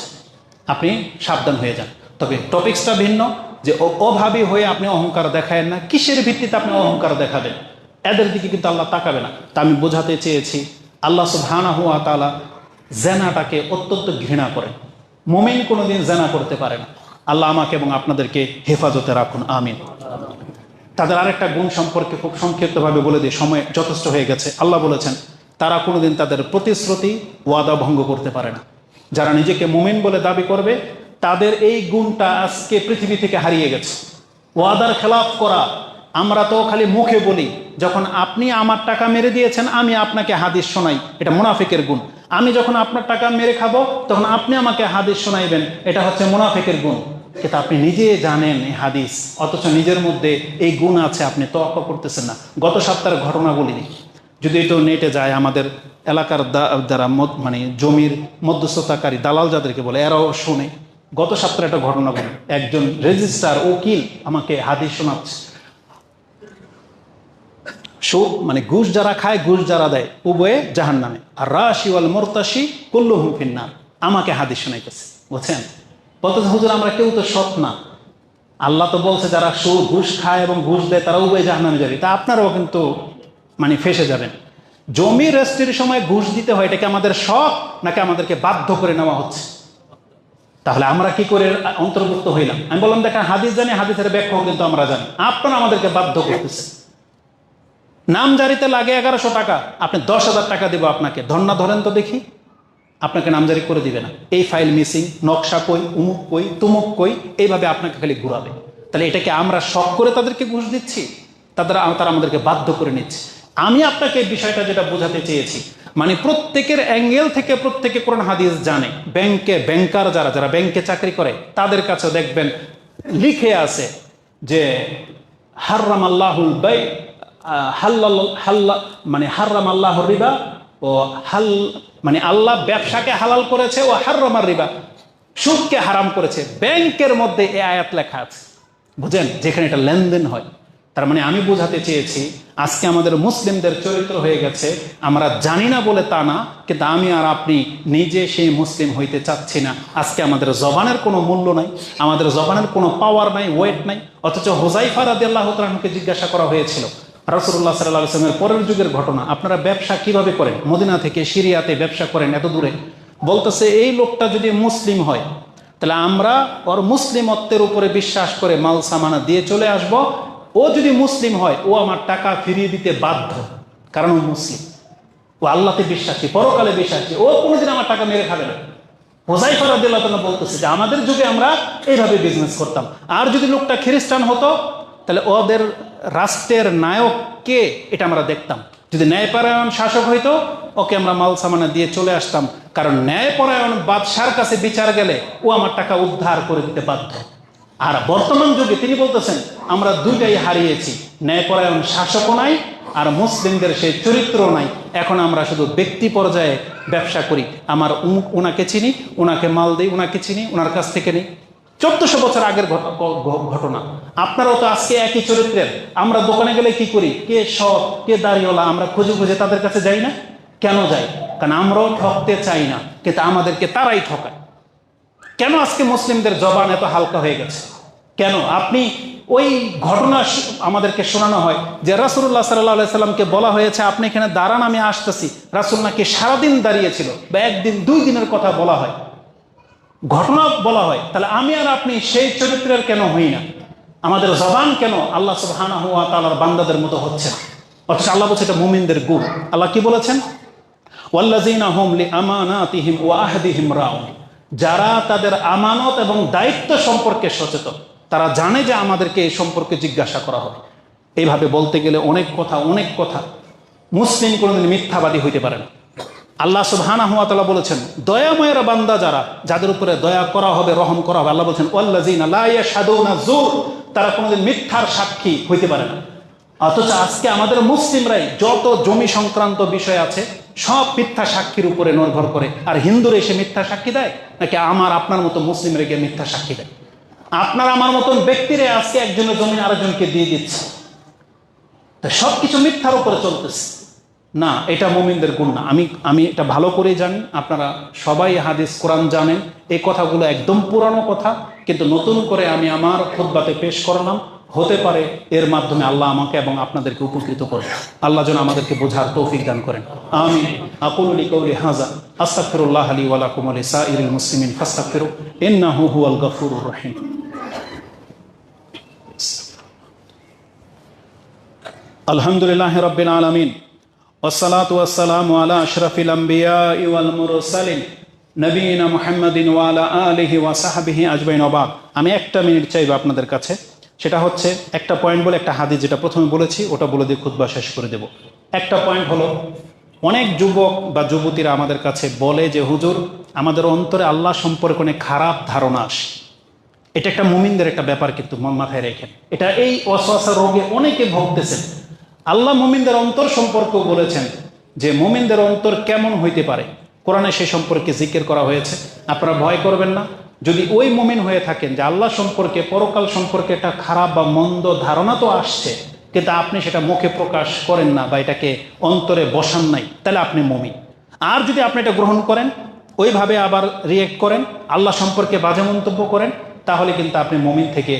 আপনি সাবধান হয়ে যান। তবে টপিক্সটা ভিন্ন, যে অভাবী হয়ে আপনি অহংকার দেখায়েন না। কিসের ভিত্তিতে আপনি অহংকার দেখাবেন? এদের দিকে কিন্তু আল্লাহ তাকাবে না। তা আমি বোঝাতে চেয়েছি আল্লাহ সুবহানাহু ওয়া তাআলা জেনাটাকে অত্যন্ত ঘৃণা করেন। মুমিন কোনোদিন জেনা করতে পারে না। আল্লাহ আমাকে এবং আপনাদেরকে হেফাজতে রাখুন, আমিন। তাদের আরেকটা গুণ সম্পর্কে খুব সংক্ষিপ্তভাবে বলে দিই, সময় যথেষ্ট হয়ে গেছে। আল্লাহ বলেছেন তারা কোনোদিন তাদের প্রতিশ্রুতি, ওয়াদা ভঙ্গ করতে পারে না। যারা নিজেকে মুমিন বলে দাবি করবে, তাদের এই গুণটা আজকে পৃথিবী থেকে হারিয়ে গেছে। ওয়াদার খেলাফ করা, আমরা তো খালি মুখে বলি। যখন আপনি আমার টাকা মেরে দিয়েছেন, আমি আপনাকে হাদিস শোনাই, এটা মুনাফিকের গুণ। আমি যখন আপনার টাকা মেরে খাবো, তখন আপনি আমাকে হাদিস শোনাইবেন, এটা হচ্ছে মুনাফিকের গুণ। কিন্তু আপনি নিজে জানেন এই হাদিস, অথচ নিজের মধ্যে এই গুণ আছে, আপনি তোয়াক্কা করতেছেন না। গত সপ্তাহের ঘটনা বলিনি, যদি এটা নেটে যায়, আমাদের এলাকার যারা মানে জমির মধ্যস্থতাকারী দালাল যাদেরকে বলে, এরাও শোনে। গত সপ্তাহে একটা ঘটনা বলি, একজন রেজিস্ট্রার উকিল আমাকে হাদিস শোনাচ্ছে। সুদ মানে ঘুষ যারা খায়, ঘুষ যারা দেয়, উভয়ে জাহান্নামে। আর রাশি ওয়াল মুরতাশি কুল্লুহুম ফিন্নার, আমাকে হাদিস শোনাইতেছে, বুঝছেন? বলতেছে হুজুর আমরা কেউ তো সৎ না। আল্লাহ তো বলছে যারা ঘুষ খায় এবং ঘুষ দেয় তারা উভয়ে জাহান্নামে যাবে। তা আপনারাও কিন্তু মানে ফেসে যাবেন। জমি রেজিস্ট্রির সময় ঘুষ দিতে হয়, এটা কি আমাদের শখ নাকি আমাদেরকে বাধ্য করে নেওয়া হচ্ছে? তাহলে আমরা কি করে অন্তর্ভুক্ত হইলাম? আমি বললাম দেখেন হাদিস জানি, হাদিসের ব্যাখ্যাও কিন্তু আমরা জানি, আপনারা আমাদেরকে বাধ্য করতেছে। নামজারিতে লাগে 1100 টাকা, আপনি 10,000 টাকা দেবো আপনাকে, ধর্ণা ধরেন তো দেখি, আপনাকে নামজারি করে দিবে না। এই ফাইল মিসিং, নকশা কই, উমুক কই, তুমুক কই, এইভাবে আপনাকে খালি ঘুরাবে। তাহলে এটাকে আমরা শখ করে তাদেরকে ঘুষ দিচ্ছি, তারা আমাদেরকে বাধ্য করে নিচ্ছে। আমি আপনাকে এই বিষয়টা যেটা বোঝাতে চেয়েছি, মানে প্রত্যেকের অ্যাঙ্গেল থেকে প্রত্যেকে কোরআন হাদিস জানে। ব্যাংকার যারা ব্যাংকে চাকরি করে, তাদের কাছে দেখবেন লিখে আছে যে হারাম আল্লাহুল বাই, মানে হারাম আল্লাহর রিবা ও মানে আল্লাহ ব্যবসাকে হালাল করেছে, ও হারামার রিবা, সুদকে হারাম করেছে। ব্যাংকের মধ্যে এই আয়াত লেখা আছে, বুঝেন, যেখানে এটা লেনদেন হয়। তার মানে আমি বোঝাতে চেয়েছি আজকে আমাদের মুসলিমদের চরিত্র হয়ে গেছে, আমরা জানি না বলে তা না, কিন্তু আমি আর আপনি নিজে সেই মুসলিম হইতে চাচ্ছি না। আজকে আমাদের জবানের কোনো মূল্য নাই, আমাদের জবানের কোনো পাওয়ার নাই, ওয়েট নাই। অথচ হুযায়ফা রাদিয়াল্লাহু তাআলা আনহুকে জিজ্ঞাসা করা হয়েছিল রাসূলুল্লাহ সাল্লাল্লাহু আলাইহি ওয়াসাল্লামের পরের যুগের ঘটনা, আপনারা ব্যবসা কিভাবে করেন? মদিনা থেকে সিরিয়াতে ব্যবসা করেন এত দূরে। বলতেছে এই লোকটা যদি মুসলিম হয়, তাহলে আমরা ওর মুসলিমত্বের উপরে বিশ্বাস করে মাল সামানা দিয়ে চলে আসব। ও যদি মুসলিম হয় ও আমার টাকা ফিরিয়ে দিতে বাধ্য, কারণ ও মুসলিম, ও আল্লাহতে বিশ্বাসী, পরকালে বিশ্বাসী, ও কোনোদিন আমার টাকা মেরে খাবে না। হুযায়ফা রাদিয়াল্লাহু তাআলা বলতেছে যে আমাদের যুগে আমরা এইভাবে বিজনেস করতাম। আর যদি লোকটা খ্রিস্টান হতো তাহলে ওদের রাষ্ট্রের নায়ক কে এটা আমরা দেখতাম। যদি ন্যায়পরায়ণ শাসক হইতো ওকে আমরা মাল সামানা দিয়ে চলে আসতাম, কারণ ন্যায়পরায়ণ বাদশার কাছে বিচার গেলে ও আমার টাকা উদ্ধার করে দিতে বাধ্য। আর বর্তমান যুগে তিনি বলতেছেন আমরা দুইটাই হারিয়েছি, ন্যায়পরায়ণ শাসকও নাই আর মুসলিমদের সেই চরিত্র নাই। এখন আমরা শুধু ব্যক্তি পর্যায়ে ব্যবসা করি, আমার ওনাকে চিনি, ওনাকে মাল দিই, ওনাকে চিনি, ওনার কাছ থেকে নিই। 1400 বছর আগের ঘটনা। আপনারাও তো আজকে একই চরিত্রের। আমরা দোকানে গেলে কি করি, কে সৎ কে দাড়িওয়ালা আমরা খুঁজে খুঁজে তাদের কাছে যাই না? কেন যাই? কারণ আমরাও ঠকতে চাই না, কিন্তু আমাদেরকে তারাই ঠকায়। কেন আজকে মুসলিমদের জবান এত হালকা হয়ে গেছে? কেন? আপনি ওই ঘটনা আমাদেরকে শোনানো হয় যে রাসূলুল্লাহ সাল্লাল্লাহু আলাইহি সাল্লামকে বলা হয়েছে আপনি এখানে দাঁড়ান, আমি আসতেছি। রাসূল নাকি সারাদিন দাঁড়িয়েছিল, বা একদিন 2 দিনের কথা বলা হয়, ঘটনা বলা হয়। তাহলে আমি আর আপনি সেই চরিত্রের কেন হই না? আমাদের জবান কেন আল্লাহ সুবহানাহু ওয়া তাআলার বান্দাদের মতো হচ্ছে না? অথচ আল্লাহ বলছে এটা মুমিনদের গুণ। আল্লাহ কি বলেছেন? ওয়াল্লাযীনা হুম লিআমানাতিহিম ওয়া আহদিহিম রাউন। যারা তাদের আমানত এবং দায়িত্ব সম্পর্কে সচেতন, তারা জানে যে আমাদেরকে এই সম্পর্কে জিজ্ঞাসা করা হবে। এইভাবে বলতে গেলে অনেক কথা। মুসলিম কোনোদিন মিথ্যাবাদী হইতে পারে না। আল্লাহ সুবহানাহু ওয়া তাআলা বলেছেন দয়াময়ের বান্দা যাদের উপরে দয়া করা হবে, রহম করা হবে। আল্লাহ বলেছেন ওয়াল্লাযীনা লা ইয়াশহাদুনা যুর, তারা কোনোদিন মিথ্যার সাক্ষী হইতে পারে না। অথচ আজকে আমাদের মুসলিমরাই যত জমি সংক্রান্ত বিষয় আছে সব মিথ্যা সাক্ষীর উপরে নির্ভর করে। আর হিন্দুরা এসে মিথ্যা সাক্ষী দেয় নাকি আমার আপনার মতো মুসলিমরা গিয়ে মিথ্যা সাক্ষী দেয়? আপনার আমার মতন ব্যক্তিরা আজকে একজনের জমি আরেকজনকে দিয়ে দিচ্ছে, সবকিছু মিথ্যার উপরে চলতেছে। না, এটা মুমিনদের গুণ না। আমি এটা ভালো করে জানি, আপনারা সবাই হাদিস কোরআন জানেন। এই কথাগুলো একদম পুরানো কথা, কিন্তু নতুন করে আমি আমার খুতবাতে পেশ করলাম। হতে পারে এর মাধ্যমে আল্লাহ আমাকে এবং আপনাদেরকে উপকৃত করেন। আল্লাহ যেন আমাদেরকে বোঝার তৌফিক দান করেন। আমিন। আকুলু লিকাউলি হাযা আস্তাগফিরুল্লাহ লি ওয়া লাকুম ওয়া লিসাইরিল মুসলিমিন ফাস্তাগফিরু ইন্নাহু হুয়াল গফুরুর রহিম। আলহামদুলিল্লাহি রাব্বিল আলামিন ওয়াসসালাতু ওয়াসসালামু আলা আশরাফিল আমবিয়াই ওয়াল মুরসালিন নবিয়িনা মুহাম্মাদিন ওয়া আলা আলিহি ওয়া সাহবিহি আজমাইন। ওয়া আমি 1 মিনিট চাইব আপনাদের কাছে। সেটা হচ্ছে একটা পয়েন্ট বলে একটা হাদিস যেটা প্রথমে বলেছি ওটা বলে দিয়ে খুতবা শেষ করে দেব। একটা পয়েন্ট হলো, অনেক যুবক বা যুবতীরা আমাদের কাছে বলে যে হুজুর আমাদের অন্তরে আল্লাহ সম্পর্কে অনেক খারাপ ধারণা আসে। এটা একটা মুমিনদের একটা ব্যাপার, কিন্তু মাথায় রেখেন এটা এই ওয়াসওয়াসা রোগে অনেকে ভুগতেছেন। আল্লাহ মুমিনদের অন্তর সম্পর্কেও বলেছেন যে মুমিনদের অন্তর কেমন হইতে পারে, কোরআনে সেই সম্পর্কে জিকির করা হয়েছে। আপনারা ভয় করবেন না, যদি ওই মুমিন হয়ে থাকেন যে আল্লাহ সম্পর্কে পরকাল সম্পর্কে একটা খারাপ বা মন্দ ধারণা তো আসছে, কিন্তু আপনি সেটা মুখে প্রকাশ করেন না বা এটাকে অন্তরে বসান নাই, তাহলে আপনি মুমিন। আর যদি আপনি এটা গ্রহণ করেন, ওইভাবে আবার রিয়েক্ট করেন, আল্লাহ সম্পর্কে বাজে মন্তব্য করেন, তাহলে কিন্তু আপনি মুমিন থেকে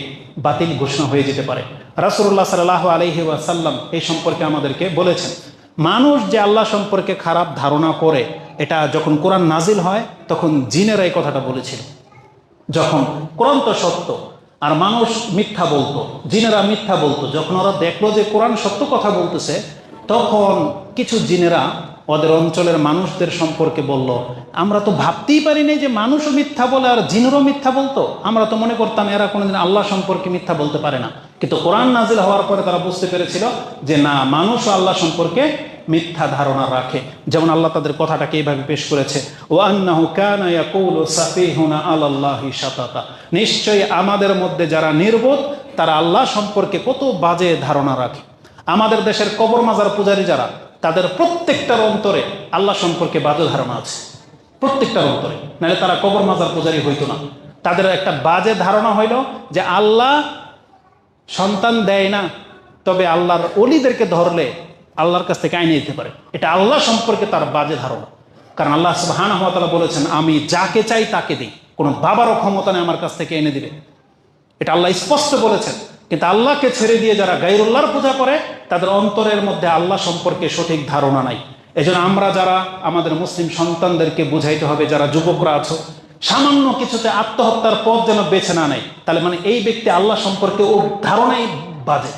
বাতিল ঘোষণা হয়ে যেতে পারে। রাসূলুল্লাহ সাল্লাল্লাহু আলাইহি ওয়াসাল্লাম এই সম্পর্কে আমাদেরকে বলেছেন, মানুষ যে আল্লাহ সম্পর্কে খারাপ ধারণা করে, এটা যখন কোরআন নাজিল হয় তখন জিনেরা এই কথাটা বলেছিল। যখন কোরআন তো সত্য আর মানুষ মিথ্যা বলতো, জিনেরা মিথ্যা বলতো, যখন ওরা দেখলো যে কোরআন সত্য কথা বলতেছে, তখন কিছু জিনেরা ওদের অঞ্চলের মানুষদের সম্পর্কে বলল, আমরা তো ভাবতেই পারিনি যে মানুষও মিথ্যা বলে আর জিনেরও মিথ্যা বলতো। আমরা তো মনে করতাম এরা কোনোদিন আল্লাহ সম্পর্কে মিথ্যা বলতে পারে না। কিন্তু কোরআন নাজিল হওয়ার পরে তারা বুঝতে পেরেছিল যে না, মানুষও আল্লাহ সম্পর্কে মিথ্যা ধারণা রাখে। যেমন আল্লাহ তাদের কথাটাকে এইভাবে পেশ করেছে, ওয়া আন্নাহু কানা ইয়াকুলু সাফিহুনা আলাল্লাহি শাতাতা। নিশ্চয়ই আমাদের মধ্যে যারা নির্বোধ তারা আল্লাহ সম্পর্কে কত বাজে ধারণা রাখে। আমাদের দেশের কবর মাজার পূজারী যারা, তাদের প্রত্যেকটার অন্তরে আল্লাহ সম্পর্কে বাজে ধারণা আছে, প্রত্যেকটার অন্তরে, নাহলে তারা কবর মাজার পূজারী হইতো না। তাদের একটা বাজে ধারণা হইল যে আল্লাহ সন্তান দেয় না, তবে আল্লাহর ওলিদেরকে ধরলে আল্লাহর কাছ থেকে আইনে দিতে পারে। এটা আল্লাহ সম্পর্কে তার বাজে ধারণা। কারণ আল্লাহ সুবহানাহু ওয়া তাআলা বলেছেন, আমি যাকে চাই তাকে দিই, কোনো বাবারও ক্ষমতা নেই আমার কাছ থেকে এনে দিবে। এটা আল্লাহ স্পষ্ট বলেছেন। কিন্তু আল্লাহকে ছেড়ে দিয়ে যারা গায়রুল্লাহর পূজা করে, তাদের অন্তরের মধ্যে আল্লাহ সম্পর্কে সঠিক ধারণা নাই। এজন্য আমরা যারা আমাদের মুসলিম সন্তানদেরকে বুঝাইতে হবে, যারা যুবকরা আছো, সামান্য কিছুতে আত্মহত্যার পথ যেন বেছে না নেয়, তাহলে মানে এই ব্যক্তি আল্লাহ সম্পর্কে ও ধারণাই বাজে।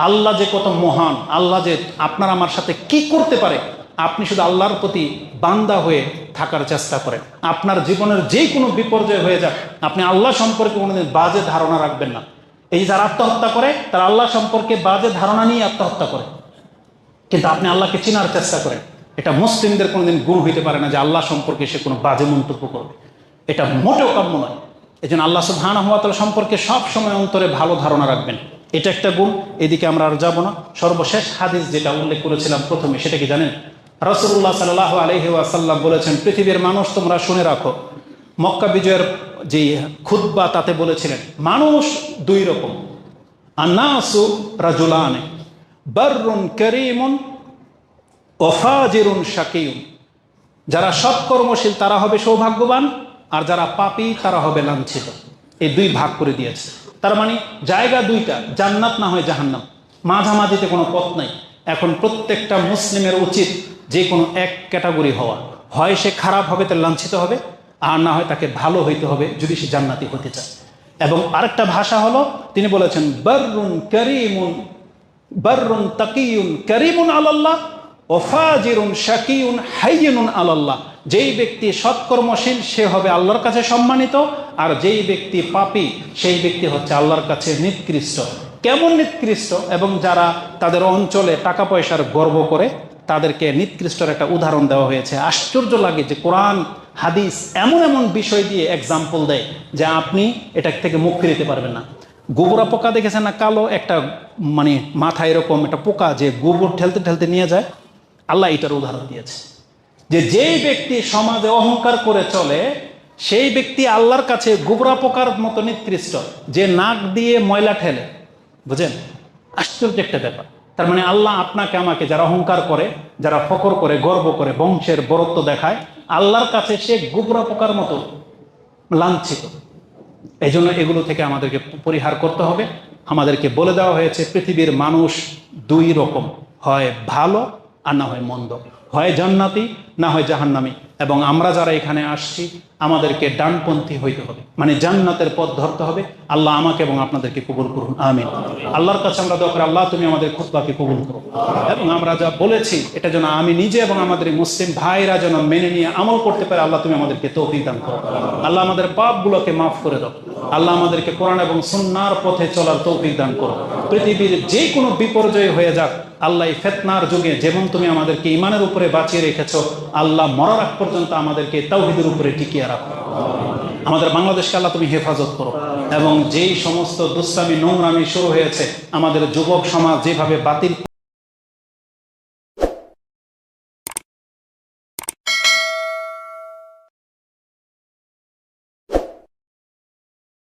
আল্লাহ যে কত মহান, আল্লাহ যে আপনার আমার সাথে কি করতে পারে, আপনি শুধু আল্লাহর প্রতি বান্দা হয়ে থাকার চেষ্টা করেন। আপনার জীবনের যে কোনো বিপর্যয় হয়ে যাক, আপনি আল্লাহ সম্পর্কে কোনোদিন বাজে ধারণা রাখবেন না। এই যারা আত্মহত্যা করে তারা আল্লাহ সম্পর্কে বাজে ধারণা নিয়ে আত্মহত্যা করে, কিন্তু আপনি আল্লাহকে চেনার চেষ্টা করেন। এটা মুসলিমদের কোনোদিন গুণ হইতে পারে না যে আল্লাহ সম্পর্কে সে কোনো বাজে মন্তব্য করবে, এটা মোটেও কাম্য নয়। এই জন্য আল্লাহ সুবহানাহু ওয়া তাআলা সম্পর্কে সব সময় অন্তরে ভালো ধারণা রাখবেন, এটা একটা গুণ। এদিকে আমরা আর যাব না। সর্বশেষ হাদিস যেটা উল্লেখ করেছিলাম প্রথমে, সেটা কি জানেন? রাসূলুল্লাহ সাল্লাল্লাহু আলাইহি ওয়াসাল্লাম বলেছেন, পৃথিবীর মানুষ তোমরা শুনে রাখো। মক্কা বিজয়ের যে খুতবা তাতে বলেছিলেন, মানুষ দুই রকম, আন্নাসু রাজুলানে বাররুন কারীমুন ওয়া ফাজিরুন শাকীয়ুন। যারা সৎকর্মশীল তারা হবে সৌভাগ্যবান, আর যারা পাপী তারা হবে লাঞ্ছিত। এই দুই ভাগ করে দিয়েছে। তার মানে জায়গা দুইটা, জান্নাত না হয় জাহান্নাম, মাঝামাঝিতে কোনো পথ নাই। এখন প্রত্যেকটা মুসলিমের উচিত যে কোনো এক ক্যাটাগরি হওয়া, হয় সে খারাপ হবে, তার লাঞ্ছিত হবে, আর না হয় তাকে ভালো হইতে হবে যদি সে জান্নাতি হতে চায়। এবং আরেকটা ভাষা হলো, তিনি বলেছেন বাররুন কারীমুন বাররুন তাকিয়ুন কারীমুন আলাল্লাহ ও ফাজিরুন শাকিয়ুন হাইয়িনুন আলাল্লাহ। যেই ব্যক্তি সৎকর্মশীল সে হবে আল্লাহর কাছে সম্মানিত, আর যেই ব্যক্তি পাপী সেই ব্যক্তি হচ্ছে আল্লাহর কাছে নিকৃষ্ট। কেমন নিকৃষ্ট? এবং যারা তাদের অঞ্চলে টাকা পয়সার গর্ব করে তাদেরকে নিকৃষ্টর একটা উদাহরণ দেওয়া হয়েছে। আশ্চর্য লাগে যে কোরআন হাদিস এমন এমন বিষয় দিয়ে এক্সাম্পল দেয় যে আপনি এটা থেকে মুখ ফিরিতে পারবেন না। গোবরা পোকা দেখেছেন না? কালো একটা মানে মাথা এরকম একটা পোকা যে গোবর ঠেলতে ঠেলতে নিয়ে যায়। আল্লাহ এটার উদাহরণ দিয়েছে যে যেই ব্যক্তি সমাজে অহংকার করে চলে সেই ব্যক্তি আল্লাহর কাছে গোবরা পোকার মতো নিকৃষ্ট, যে নাক দিয়ে ময়লা ঠেলে। বুঝেন? আশ্চর্য একটা ব্যাপার। তার মানে আল্লাহ আপনাকে আমাকে, যারা অহংকার করে, যারা ফকর করে, গর্ব করে, বংশের বরত্ব দেখায়, আল্লাহর কাছে সে গোবরা পোকার মতো লাঞ্ছিত। এই জন্য এগুলো থেকে আমাদেরকে পরিহার করতে হবে। আমাদেরকে বলে দেওয়া হয়েছে পৃথিবীর মানুষ দুই রকম, হয় ভালো আর না হয় মন্দ, হয় জান্নাতি না হয় জাহান্নামী। এবং আমরা যারা এখানে আসছি আমাদেরকে ডানপন্থী হইতে হবে, মানে জান্নাতের পথ ধরতে হবে। আল্লাহ আমাকে এবং আপনাদেরকে কবুল করুন, আমিন। আল্লাহর কাছে আমরা দোয়া করি, আল্লাহ তুমি আমাদের খুতবাকে কবুল করো, এবং আমরা যা বলেছি এটা যেন আমি নিজে এবং আমাদের মুসলিম ভাইরা যেন মেনে নিয়ে আমল করতে পারে। আল্লাহ তুমি আমাদেরকে তৌফিক দান করো। আল্লাহ আমাদের পাপগুলোকে মাফ করে দাও। আল্লাহ আমাদেরকে কোরআন এবং সুন্নাহর পথে চলার তৌফিক দান করো। পৃথিবীর যে কোনো বিপর্যয় হয়ে যাক, আল্লাহ এই ফিতনার যুগে যেমন তুমি আমাদেরকে ঈমানের উপরে বাঁচিয়ে রেখেছো, আল্লাহ মরার আগ পর্যন্ত আমাদেরকে তাওহীদের উপরে টিকিয়ে রাখো। আমাদের বাংলাদেশকে আল্লাহ তুমি হেফাজত করো, এবং যেই সমস্ত দুষ্টামি নোংরামি শুরু হয়েছে, আমাদের যুবক সমাজ যেভাবে বাতিল